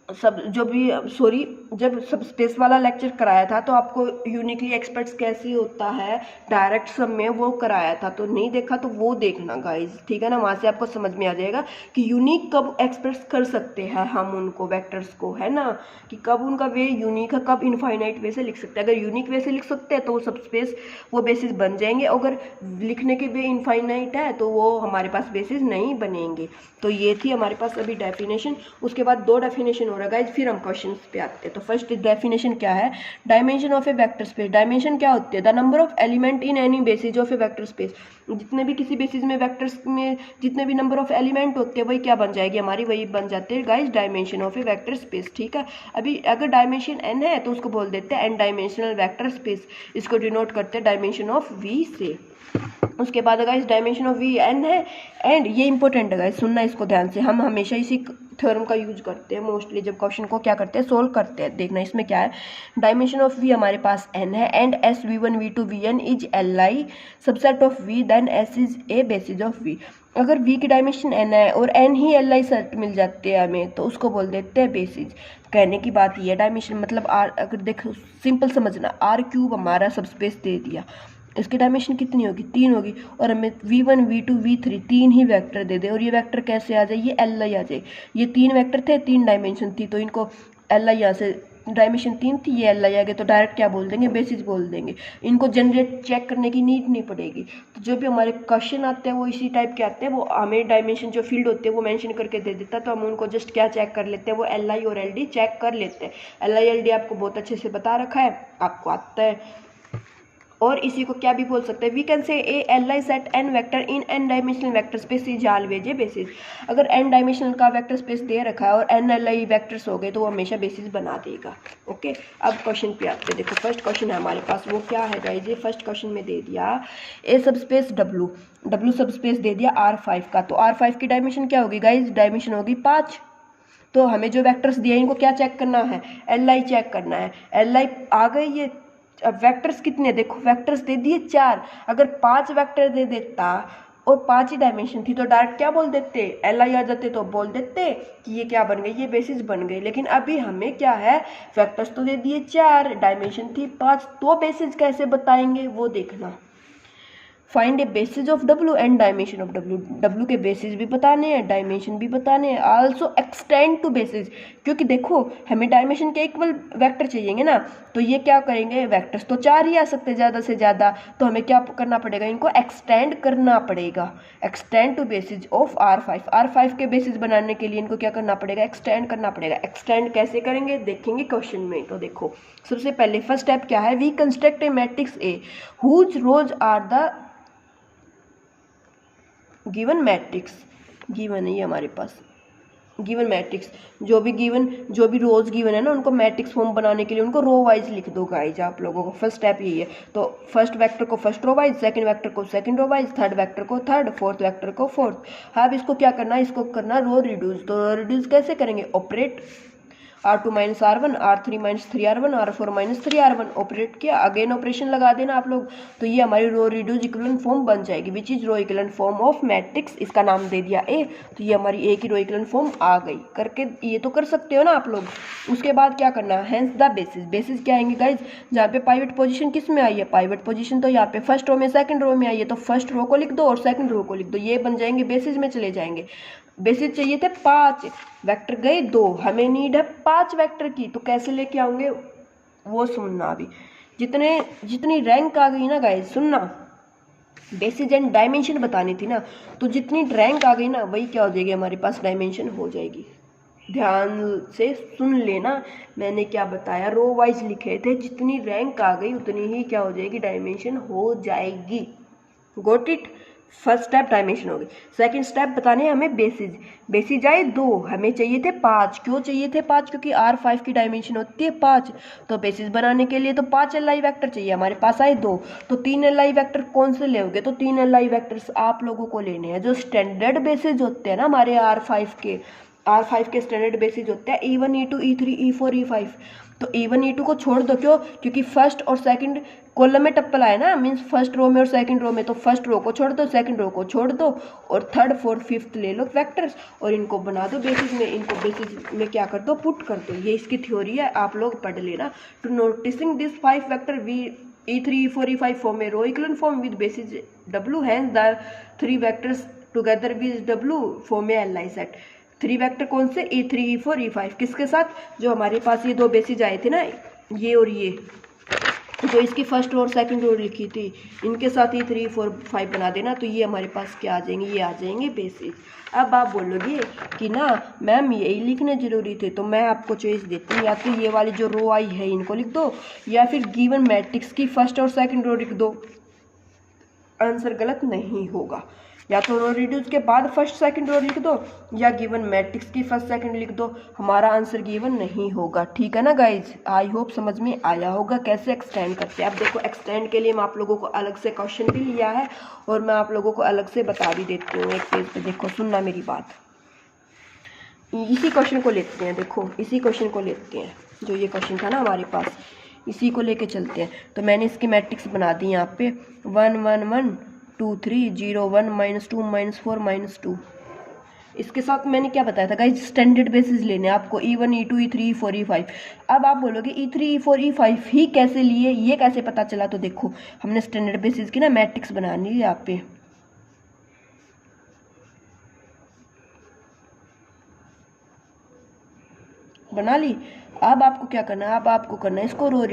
जब सब स्पेस वाला लेक्चर कराया था तो आपको यूनिकली एक्सप्रेस कैसे होता है डायरेक्ट सम में वो कराया था, तो नहीं देखा तो वो देखना गाइज, ठीक है ना, वहाँ से आपको समझ में आ जाएगा कि यूनिक कब एक्सप्रेस कर सकते हैं हम उनको वेक्टर्स को, है ना, कि कब उनका वे यूनिक है, कब इनफाइनाइट वे से लिख सकते हैं। अगर यूनिक वे से लिख सकते हैं तो वो सब स्पेस वो बेसिस बन जाएंगे, अगर लिखने के वे इनफाइनाइट है तो वो हमारे पास बेसिस नहीं बनेंगे। तो ये थी हमारे पास अभी डेफिनेशन। उसके बाद 2 डेफिनेशन हो रहा है गाइज, फिर हम क्वेश्चन पे आते हैं। तो फर्स्ट डेफिनेशन क्या है, dimension of a vector space. Dimension क्या होती है, the number of element in any basis of a vector space, जितने भी किसी बेसिस में वेक्टर्स में जितने भी नंबर ऑफ एलिमेंट होते हैं वही क्या बन जाएगी हमारी, वही बन जाते हैं guys dimension of a vector space, ठीक है। अभी अगर डायमेंशन n है तो उसको बोल देते हैं n डायमेंशनल वेक्टर स्पेस, इसको डिनोट करते हैं डायमेंशन ऑफ v से। उसके बाद guys dimension of v n है, एंड ये इंपॉर्टेंट है गाइस, सुनना इसको ध्यान से, हम हमेशा इसी थ्योरम का यूज करते हैं मोस्टली जब क्वेश्चन को क्या करते हैं, सोल्व करते हैं। देखना इसमें क्या है, डायमेंशन ऑफ v हमारे पास n है, and s v1 v2 vn is li subset of v, then s is a basis of v। अगर v की डायमेंशन n है और n ही li सेट मिल जाते हैं हमें तो उसको बोल देते हैं बेसिस। कहने की बात ये है, डायमेंशन मतलब r, अगर देखो सिंपल समझना, r³ हमारा सब स्पेस दे दिया, इसकी डायमेंशन कितनी होगी, 3 होगी, और हमें v1 v2 v3 3 ही वेक्टर दे दे, और ये वेक्टर कैसे आ जाए, ये li आ जाए, ये 3 वेक्टर थे, 3 डायमेंशन थी, तो इनको li यहाँ से डायमेंशन 3 थी, ये li आ गए, तो डायरेक्ट क्या बोल देंगे, बेसिस बोल देंगे, इनको जनरेट चेक करने की नीड नहीं पड़ेगी। तो जो भी हमारे क्वेश्चन आते हैं वो इसी टाइप के आते हैं, वो हमें डायमेंशन जो फील्ड होते हैं वो मेंशन करके दे देता है, तो हम उनको जस्ट क्या चेक कर लेते हैं, वो li और ld चेक कर लेते हैं। li ld आपको बहुत अच्छे से बता रखा है, आपको आता है, और इसी को क्या भी बोल सकते हैं, we can say a li set n vector in n dimensional vector space is always a basis. अगर n डायमेंशनल का वेक्टर स्पेस दे रखा है और n li वेक्टर्स हो गए तो वो हमेशा बेसिस बना देगा, ओके। अब क्वेश्चन पे आते हैं, देखो फर्स्ट क्वेश्चन है हमारे पास, वो क्या है गाइस, ये फर्स्ट क्वेश्चन में दे दिया ए सब स्पेस w सब स्पेस दे दिया R5 का, तो R5 की डायमेंशन क्या होगी गाइस, डायमेंशन होगी 5। तो हमें जो वेक्टर्स दिए इनको क्या चेक करना है, li चेक करना है, li आ गए ये। अब वेक्टर्स कितने, देखो वेक्टर्स दे दिए 4, अगर 5 वेक्टर दे देता और 5 ही डायमेंशन थी तो डायरेक्ट क्या बोल देते, li आ जाते, तो बोल देते कि ये क्या बन गई, ये बेसिस बन गई। लेकिन अभी हमें क्या है, वेक्टर्स तो दे दिए 4, डायमेंशन थी 5, तो बेसिस कैसे बताएंगे वो देखना। Find A basis of w and dimension of w के बेसिस भी बताने हैं, डायमेंशन भी बताने हैं, आल्सो एक्सटेंड टू बेसिस, क्योंकि देखो हमें डायमेंशन के इक्वल वेक्टर चाहिए ना, तो ये क्या करेंगे, वेक्टर्स तो 4 ही आ सकते ज़्यादा से ज़्यादा, तो हमें क्या करना पड़ेगा, इनको एक्सटेंड करना पड़ेगा, extend to basis of R5 के बेसिस बनाने के लिए इनको क्या करना पड़ेगा, एक्सटेंड करना पड़ेगा। एक्सटेंड कैसे करेंगे देखेंगे क्वेश्चन में। तो देखो सबसे पहले फर्स्ट स्टेप क्या है, we construct a matrix A whose rows are the given matrix, given है ये हमारे पास, गिवन मैट्रिक्स, जो भी रोज गिवन है ना उनको मैट्रिक्स फॉर्म बनाने के लिए उनको रो वाइज लिख दो गाइज आप लोगों को। फर्स्ट स्टेप यही है, तो फर्स्ट वेक्टर को first row wise, second vector को second row wise, third vector को थर्ड, फोर्थ वेक्टर को फोर्थ। हाँ अब इसको क्या करना है, इसको करना रो रिड्यूस। तो रो रिड्यूस कैसे करेंगे, R2 minus R1, R3 minus 3R1, R4 minus 3R1 operate किया, अगेन ऑपरेशन लगा देना आप लोग, तो ये हमारी रो रिड्यूस इक्विवेलेंट फॉर्म बन जाएगी, which is row equivalent form of matrix, इसका नाम दे दिया ए, तो ये हमारी ए की रो इक्विवेलेंट फॉर्म आ गई। करके ये तो कर सकते हो ना आप लोग। उसके बाद क्या करना है, हेंस द बेसिस, बेसिस क्या आएंगे गाइज, जहाँ पे पाइवट पोजीशन किस में आई है, पाइवट पोजीशन तो यहाँ पे फर्स्ट रो में सेकंड रो में आई है, तो फर्स्ट रो को लिख दो और सेकंड रो को लिख दो, ये बन जाएंगे बेसिस में चले जाएंगे। बेसिस चाहिए थे 5 वेक्टर, गए 2, हमें नीड है 5 वेक्टर की, तो कैसे लेके आऊंगे वो सुनना। अभी जितनी रैंक आ गई ना गाइस, सुनना, बेसिस एंड डायमेंशन बतानी थी ना, तो जितनी रैंक आ गई ना वही क्या हो जाएगी, हमारे पास डायमेंशन हो जाएगी। ध्यान से सुन लेना मैंने क्या बताया, रो वाइज लिखे थे, जितनी रैंक आ गई उतनी ही क्या हो जाएगी, डायमेंशन हो जाएगी। Got it. First step dimension हो गई। सेकंड स्टेप बताने हैं हमें बेसिस, बेसिस आए 2, हमें चाहिए थे 5, क्यों चाहिए थे 5, क्योंकि R5 की डायमेंशन होती है 5, तो बेसिस बनाने के लिए तो 5 LI वेक्टर चाहिए, हमारे पास आए 2, तो 3 LI वेक्टर कौन से लोगे, तो 3 LI वेक्टर्स आप लोगों को लेने हैं जो स्टैंडर्ड बेसिस होते हैं ना हमारे R5 के स्टैंडर्ड बेसिस होते हैं E1 E2 E3 E4 E5, तो E1 E2 को छोड़ दो, क्यों, क्योंकि फर्स्ट और सेकंड कॉलम में टप्पल आए ना, मीन्स फर्स्ट रो में और सेकंड रो में, तो फर्स्ट रो को छोड़ दो, सेकंड रो को छोड़ दो, और थर्ड फोर्थ फिफ्थ ले लो वेक्टर्स और इनको बना दो बेसिस में, इनको बेसिस में क्या कर दो, पुट कर दो। ये इसकी थ्योरी है, आप लोग पढ़ लेना। To noticing this 5 vector we E3 E4 E5 form a row equivalent form with basis W, hence the 3 vectors together with W form a LI set. 3 vector कौन से, E3 E4 E5, किसके साथ, जो हमारे पास ये 2 बेसिस आए थे ना, ये और ये, जो इसकी फर्स्ट रो और सेकंड रो लिखी थी, इनके साथ E3 4 5 बना देना, तो ये हमारे पास क्या आ जाएंगे, ये आ जाएंगे बेसिस। अब आप बोलोगे कि ना मैम यही लिखने जरूरी थे, तो मैं आपको चॉइस देती हूँ, या तो ये वाली जो रो आई है इनको लिख दो, या फिर गिवन मैट्रिक्स की फर्स्ट और सेकंड रो लिख दो, आंसर गलत नहीं होगा। या तो रो रिड्यूस के बाद फर्स्ट सेकंड रो लिख दो, या गिवन मैट्रिक्स की फर्स्ट सेकंड लिख दो, हमारा आंसर गिवन नहीं होगा। ठीक है ना गाइज, आई होप समझ में आया होगा कैसे एक्सटेंड करते हैं। अब देखो एक्सटेंड के लिए मैं आप लोगों को अलग से क्वेश्चन भी लिया है और मैं आप लोगों को अलग से बता भी देती हूँ। एक पेज पे देखो, सुनना मेरी बात, इसी क्वेश्चन को लेते हैं, देखो इसी क्वेश्चन को लेते हैं, जो ये क्वेश्चन था ना हमारे पास, इसी को लेके चलते हैं। तो मैंने इसकी मैट्रिक्स बना दी यहाँ पे 1 1 1 2 3 0 1 -2 -4 -2। इसके साथ मैंने क्या बताया था गाइस, स्टैंडर्ड बेसिस लेने आपको E1 E2 E3 E4 E5। अब आप बोलोगे E3 E4 E5 ही कैसे लिए, ये कैसे पता चला, तो देखो हमने स्टैंडर्ड बेसिस की ना मैट्रिक्स बनानी है यहाँ पे, बना ली। अब आपको क्या करना है, अब आपको करना है इसको रो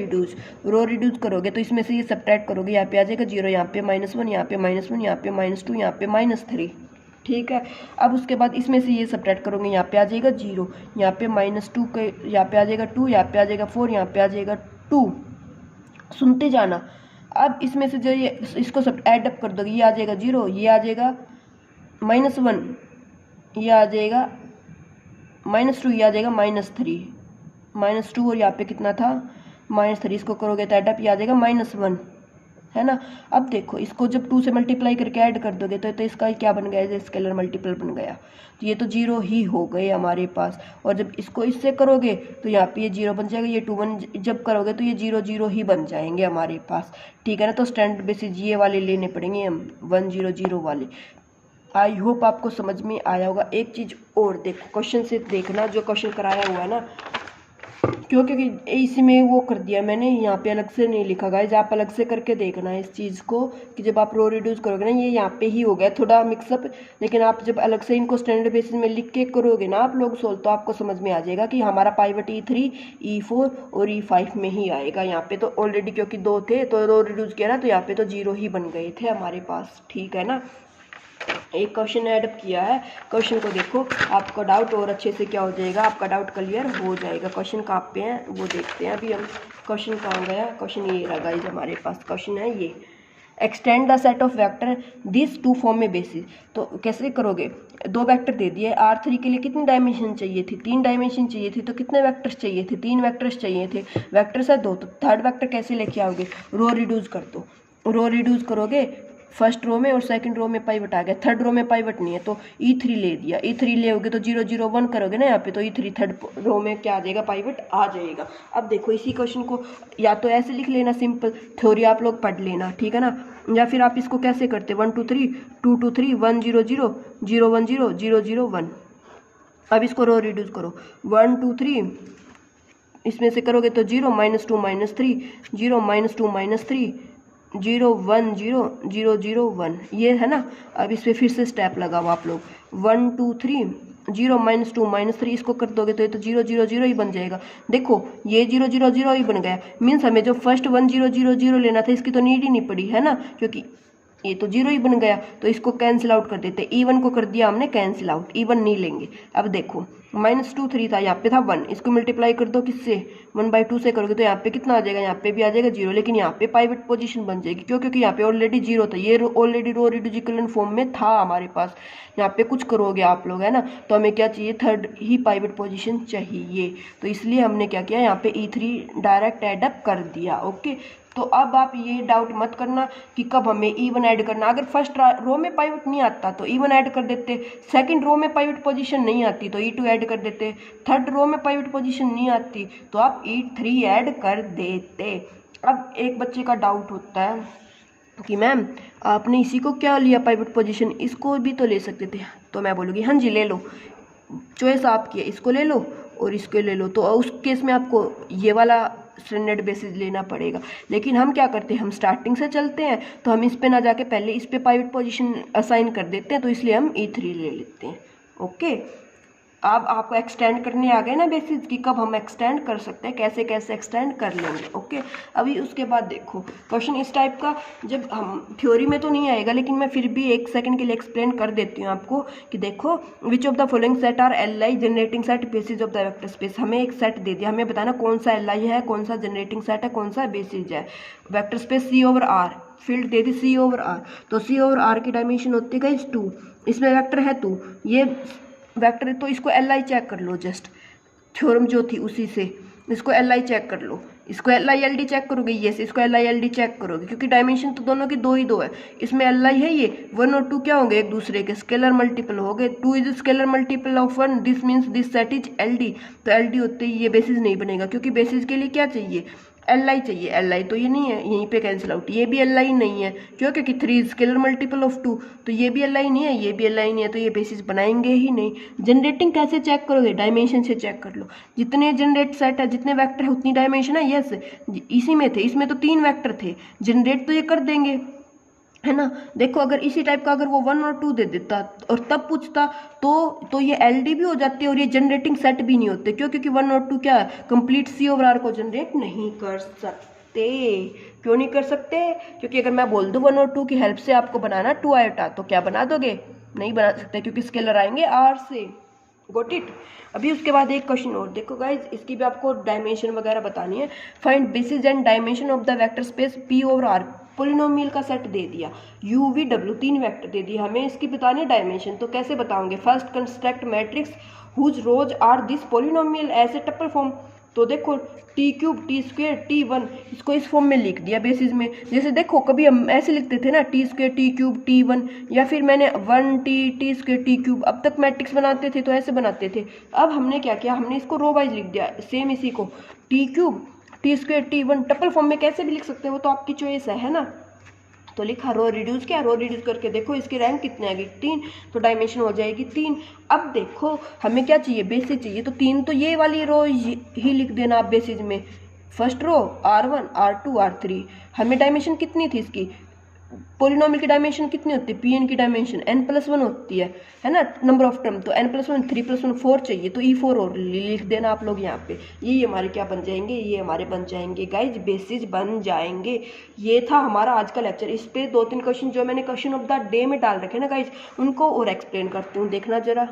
रिड्यूस करोगे तो इसमें से ये सब्ट्रैक्ट करोगे, यहाँ पे आ जाएगा 0, यहाँ पे -1, यहाँ पे -1, यहाँ पे -2, यहाँ पे -3। ठीक है, अब उसके बाद इसमें से ये सब्ट्रैक्ट करोगे, यहाँ पे आ जाएगा 0, यहाँ पे -2 के, यहाँ पे आ जाएगा 2, यहाँ पे आ जाएगा 4, यहाँ पे आ जाएगा 2। सुनते जाना। अब इसमें से जो ये इसको सब ऐड अप कर दोगे, ये आ जाएगा 0, ये आ जाएगा -1, ये आ जाएगा -2, ये आ जाएगा -3, -2 और यहाँ पे कितना था -3, इसको करोगे तो एडअप ये आ जाएगा -1, है ना। अब देखो इसको जब 2 से मल्टीप्लाई करके ऐड कर दोगे तो इसका क्या बन गया, स्केलर मल्टीपल बन गया, तो ये तो 0 ही हो गए हमारे पास। और जब इसको इससे करोगे तो यहाँ पे ये 0 बन जाएगा, ये 2 1 जब करोगे तो ये 0 0 ही बन जाएंगे हमारे पास। ठीक है ना, तो स्टैंडर्ड बेसिस ये वाले लेने पड़ेंगे हम 1 0 0 वाले। आई होप आपको समझ में आया होगा। एक चीज़ और देखो, क्वेश्चन से देखना, जो क्वेश्चन कराया हुआ है ना, क्योंकि इसी में वो कर दिया मैंने, यहाँ पे अलग से नहीं लिखा गाइस, आप अलग से करके देखना है इस चीज़ को, कि जब आप रो रिड्यूस करोगे ना, ये यहाँ पे ही हो गया थोड़ा मिक्सअप, लेकिन आप जब अलग से इनको स्टैंडर्ड बेसिस में लिख के करोगे ना आप लोग सोल्व, तो आपको समझ में आ जाएगा कि हमारा पाइवट E3 E4 और E5 में ही आएगा। यहाँ पे तो ऑलरेडी क्योंकि 2 थे तो रो रिड्यूस किया ना, तो यहाँ पे तो 0 ही बन गए थे हमारे पास। ठीक है ना, एक क्वेश्चन ऐड अप किया है, क्वेश्चन को देखो, आपका डाउट और अच्छे से क्या हो जाएगा, आपका डाउट क्लियर हो जाएगा। क्वेश्चन कहाँ पे है वो देखते हैं अभी हम। क्वेश्चन कहाँ गया, क्वेश्चन ये रहा गाइस, हमारे पास क्वेश्चन है ये, extend the set of vector this to form में बेसिस। तो कैसे करोगे, 2 वेक्टर दे दिए, R3 के लिए कितनी डायमेंशन चाहिए थी, 3 डायमेंशन चाहिए थी, तो कितने वेक्टर्स चाहिए थे, 3 वेक्टर्स चाहिए थे, वेक्टर्स है 2, तो थर्ड वेक्टर कैसे लेके आओगे, रो रिड्यूस कर दो, रो रिड्यूस करोगे, फर्स्ट रो में और सेकंड रो में पाइवट आ गया, थर्ड रो में पाइवट नहीं है तो E3 ले दिया, E3 ले होगे तो 0 0 1 करोगे ना यहाँ पे, तो E3 थर्ड रो में क्या आ जाएगा, पाइवट आ जाएगा। अब देखो इसी क्वेश्चन को या तो ऐसे लिख लेना, सिंपल थ्योरी आप लोग पढ़ लेना, ठीक है ना, या फिर आप इसको कैसे करते 1 2 3 2 2 3 1 0 0 0 1 0 0 0 1। अब इसको रो रिड्यूस करो, 1 2 3 इसमें से करोगे तो 0 -2 -3 0 -2 -3 0 1 0 0 0 1, ये है ना। अब इस पर फिर से स्टेप लगाओ आप लोग, 1 2 3 0 -2 -3 इसको कर दोगे तो ये तो 0 0 0 ही बन जाएगा। देखो ये 0 0 0 ही बन गया, मीन्स हमें जो फर्स्ट 1 0 0 0 लेना था इसकी तो नीड ही नहीं पड़ी है ना, क्योंकि ये तो 0 ही बन गया, तो इसको कैंसिल आउट कर देते। E1 को कर दिया हमने कैंसिल आउट, E1 नहीं लेंगे। अब देखो -2 3 था, यहाँ पे था 1, इसको मल्टीप्लाई कर दो किससे 1/2 से करोगे तो यहाँ पे कितना आ जाएगा, यहाँ पे भी आ जाएगा 0, लेकिन यहाँ पे पाइवट पोजीशन बन जाएगी। क्यों, क्योंकि यहाँ पे ऑलरेडी 0 था, ये already row reduce equivalent form में था हमारे पास। यहाँ पे कुछ करोगे आप लोग है ना, तो हमें क्या चाहिए, थर्ड ही पाइवट पोजीशन चाहिए, तो इसलिए हमने क्या किया, यहाँ पे E3 डायरेक्ट एडअप कर दिया। ओके, तो अब आप ये डाउट मत करना कि कब हमें E1 ऐड करना। अगर फर्स्ट रो में पाइवट नहीं आता तो E1 ऐड कर देते, सेकंड रो में पाइवट पोजीशन नहीं आती तो E2 ऐड कर देते, थर्ड रो में पाइवट पोजीशन नहीं आती तो आप E3 ऐड कर देते। अब एक बच्चे का डाउट होता है कि मैम आपने इसी को क्या लिया पाइवट पोजीशन, इसको भी तो ले सकते थे, तो मैं बोलूँगी हाँ जी ले लो, चॉइस आपकी है, इसको ले लो और इसको ले लो। तो उस केस में आपको ये वाला स्टैंडर्ड बेसिस लेना पड़ेगा, लेकिन हम क्या करते हैं, हम स्टार्टिंग से चलते हैं तो हम इस पे ना जाके पहले इस पे पाइवट पोजीशन असाइन कर देते हैं, तो इसलिए हम E3 ले लेते हैं। ओके, अब आपको एक्सटेंड करने आ गए ना बेसिस की, कब हम एक्सटेंड कर सकते हैं, कैसे कैसे एक्सटेंड कर लेंगे। ओके, अभी उसके बाद देखो क्वेश्चन इस टाइप का, जब हम थ्योरी में तो नहीं आएगा लेकिन मैं फिर भी 1 सेकंड के लिए एक्सप्लेन कर देती हूँ आपको कि देखो which of the following set are Li generating set basis of the vector space. हमें एक सेट दे दिया, हमें बताना कौन सा Li है, कौन सा जनरेटिंग सेट है, कौन सा बेसिस है। वेक्टर स्पेस C/R, फील्ड दे दी C/R, तो C/R की डायमेंशन होती है 2, इसमें वेक्टर है 2, ये वेक्टर, तो इसको Li चेक कर लो, जस्ट थ्योरम जो थी उसी से इसको Li चेक कर लो, इसको Li LD चेक करोगे, ये से इसको Li LD चेक करोगे, क्योंकि डायमेंशन तो दोनों की 2 ही 2 है, इसमें Li है, ये 1 और 2 क्या होंगे, एक दूसरे के स्केलर मल्टीपल हो गए, 2 is scalar multiple of 1, this means this set is LD, तो LD होते ही ये बेसिस नहीं बनेगा, क्योंकि बेसिस के लिए क्या चाहिए, Li चाहिए, Li तो ये नहीं है, यहीं पे कैंसिल आउट, ये भी Li नहीं है, क्यों, क्योंकि 3 स्केलर मल्टीपल ऑफ 2, तो ये भी Li नहीं है, ये भी Li नहीं है, तो ये बेसिस बनाएंगे ही नहीं। जनरेटिंग कैसे चेक करोगे, डायमेंशन से चेक कर लो, जितने जनरेट सेट है, जितने वेक्टर है उतनी डायमेंशन है, यस इसी में थे, इसमें तो 3 वेक्टर थे, जनरेट तो ये कर देंगे है ना। देखो अगर इसी टाइप का अगर वो 1 और 2 दे देता और तब पूछता तो ये LD भी हो जाते और ये जनरेटिंग सेट भी नहीं होते, क्यों, क्योंकि 1 और 2 क्या कंप्लीट C/R को जनरेट नहीं कर सकते। क्यों नहीं कर सकते, क्योंकि अगर मैं बोल दूं 1 और 2 की हेल्प से आपको बनाना 2 आयोटा, तो क्या बना दोगे, नहीं बना सकते, क्योंकि स्केलर आएंगे R से। Got it. अभी उसके बाद एक क्वेश्चन और देखो गाइज, इसकी भी आपको डायमेंशन वगैरह बतानी है। Find basis and dimension of the vector space P/R, polynomial का सेट दे दिया, UV/W 3 वेक्टर दे दिया, हमें इसकी बतानी है डायमेंशन, तो कैसे बताओगे, first construct matrix whose rows are this polynomial ऐसे टप्पल फॉर्म, तो देखो T³ T² T1, इसको इस फॉर्म में लिख दिया बेसिस में। जैसे देखो कभी हम ऐसे लिखते थे ना T² T³ T1, या फिर मैंने 1T T² T³, अब तक मैट्रिक्स बनाते थे तो ऐसे बनाते थे। अब हमने क्या किया, हमने इसको रो वाइज लिख दिया, सेम इसी को T³ T² T1 टप्पल फॉर्म में कैसे भी लिख सकते हो, तो आपकी चॉइस है ना। तो लिखा रो रिड्यूस, क्या रो रिड्यूस करके देखो इसकी रैंक कितनी आएगी 3, तो डायमेंशन हो जाएगी 3। अब देखो हमें क्या चाहिए, बेसिस चाहिए, तो 3 तो ये वाली रो ही लिख देना आप बेसिस में, first row R1 R2 R3। हमें डायमेंशन कितनी थी इसकी, पोलिनोमियल की डायमेंशन कितनी होती है, Pn की डायमेंशन n+1 होती है ना, नंबर ऑफ टर्म, तो n+1 3+1 4 चाहिए, तो E4 और लिख देना आप लोग यहाँ पे। ये हमारे क्या बन जाएंगे, ये हमारे बन जाएंगे गाइज बेसिस बन जाएंगे। ये था हमारा आज का लेक्चर। इस पे 2-3 क्वेश्चन जो मैंने क्वेश्चन ऑफ द डे में डाल रखे ना गाइज, उनको और एक्सप्लेन करती हूँ, देखना जरा।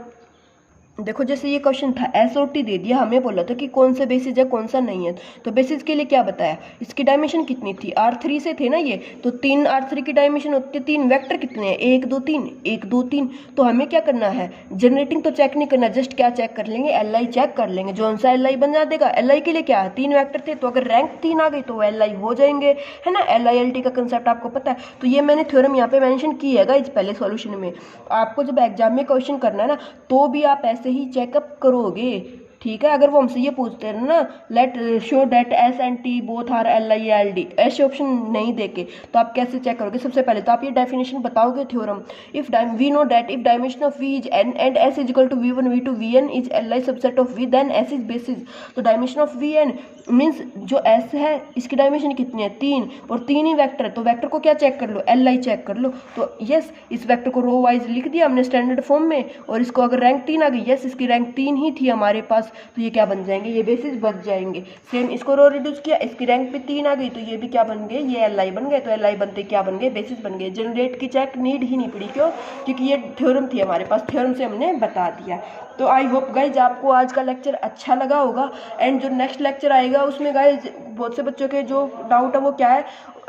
देखो जैसे ये क्वेश्चन था एसओटी दे दिया, हमें बोला था कि कौन सा बेसिस है कौन सा नहीं है। तो बेसिस के लिए क्या बताया, इसकी डायमेंशन कितनी थी, R3 से थे ना ये, तो 3 R3 की डायमेंशन होती है, 3 वेक्टर कितने हैं, 1 2 3 1 2 3। तो हमें क्या करना है, जनरेटिंग तो चेक नहीं करना, जस्ट क्या चेक कर लेंगे, LI चेक कर लेंगे, जो सा LI बन जा देगा। LI के लिए क्या है, 3 वेक्टर थे, तो अगर रैंक 3 आ गई तो LI हो जाएंगे, है ना। LILT का कंसेप्ट आपको पता है। तो ये मैंने थ्योरम यहाँ पे मेंशन की है गाइस पहले सॉल्यूशन में। आपको जब एग्जाम में क्वेश्चन करना है ना, तो भी आप ऐसे ही चेकअप करोगे, ठीक है। अगर वो हमसे ये पूछते हैं ना, let show that S and T both are LILD, ऐसे ऑप्शन नहीं देके तो आप कैसे चेक करोगे। सबसे पहले तो आप ये डेफिनेशन बताओगे theorem, if we know that if dimension of V is n and S is equal to V1 V2 Vn is LI subset of V, then S is basis. तो डायमेंशन ऑफ Vn मीन्स जो S है इसकी dimension कितनी है, 3, और 3 ही vector है, तो vector को क्या चेक कर लो, LI चेक कर लो। तो यस, इस वेक्टर को रो वाइज लिख दिया हमने स्टैंडर्ड फॉर्म में, और इसको अगर रैंक 3 आ गई, यस इसकी रैंक 3 ही थी हमारे पास, तो ये क्या बन जाएंगे, ये बेसिस बन जाएंगे। सेम इसको रो रिड्यूस किया, इसकी रैंक पे 3 आ गई, तो ये भी क्या बन गए, ये LI बन गए। तो LI बनते क्या बन गए, बेसिस बन गए। जनरेट की चेक नीड ही नहीं पड़ी, क्यों, क्योंकि ये थ्योरम थी हमारे पास, थ्योरम से हमने बता दिया। तो आई होप गाइज आपको आज का लेक्चर अच्छा लगा होगा, एंड जो नेक्स्ट लेक्चर आएगा उसमें गाइज बहुत से बच्चों के जो डाउट है वो क्या है,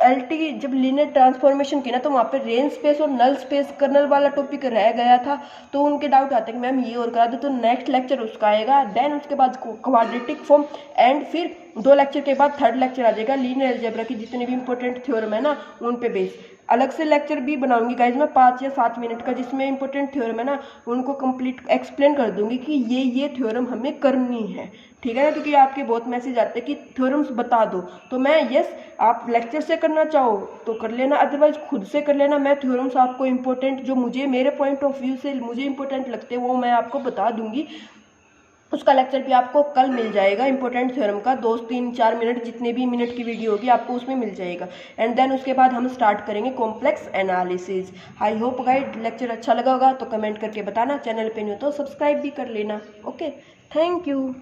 LT जब लीनियर ट्रांसफॉर्मेशन की ना, तो वहाँ पे रेंज स्पेस और नल स्पेस कर्नल वाला टॉपिक रह गया था, तो उनके डाउट आते हैं कि मैम ये और करा दो। तो नेक्स्ट लेक्चर उसका आएगा, देन उसके बाद क्वाड्रेटिक फॉर्म, एंड फिर 2 लेक्चर के बाद 3rd लेक्चर आ जाएगा लीनियर अलजेब्रा की जितने भी इंपॉर्टेंट थ्योरम है ना उन पे बेस। अलग से लेक्चर भी बनाऊंगी गाइज मैं 5 या 7 मिनट का, जिसमें इंपॉर्टेंट थ्योरम है ना उनको कंप्लीट एक्सप्लेन कर दूंगी कि ये थ्योरम हमें करनी है, ठीक है ना। क्योंकि आपके बहुत मैसेज आते हैं कि थ्योरम्स बता दो, तो मैं यस, आप लेक्चर से करना चाहो तो कर लेना, अदरवाइज खुद से कर लेना। मैं थ्योरम्स आपको इंपॉर्टेंट जो मुझे मेरे पॉइंट ऑफ व्यू से मुझे इंपॉर्टेंट लगते हैं वो मैं आपको बता दूंगी। उसका लेक्चर भी आपको कल मिल जाएगा, इंपॉर्टेंट थ्योरम का 2 3 4 मिनट जितने भी मिनट की वीडियो होगी आपको उसमें मिल जाएगा। एंड देन उसके बाद हम स्टार्ट करेंगे complex analysis. I hope guide lecture अच्छा लगा होगा, तो कमेंट करके बताना, चैनल पे नहीं हो तो सब्सक्राइब भी कर लेना। Okay, thank you.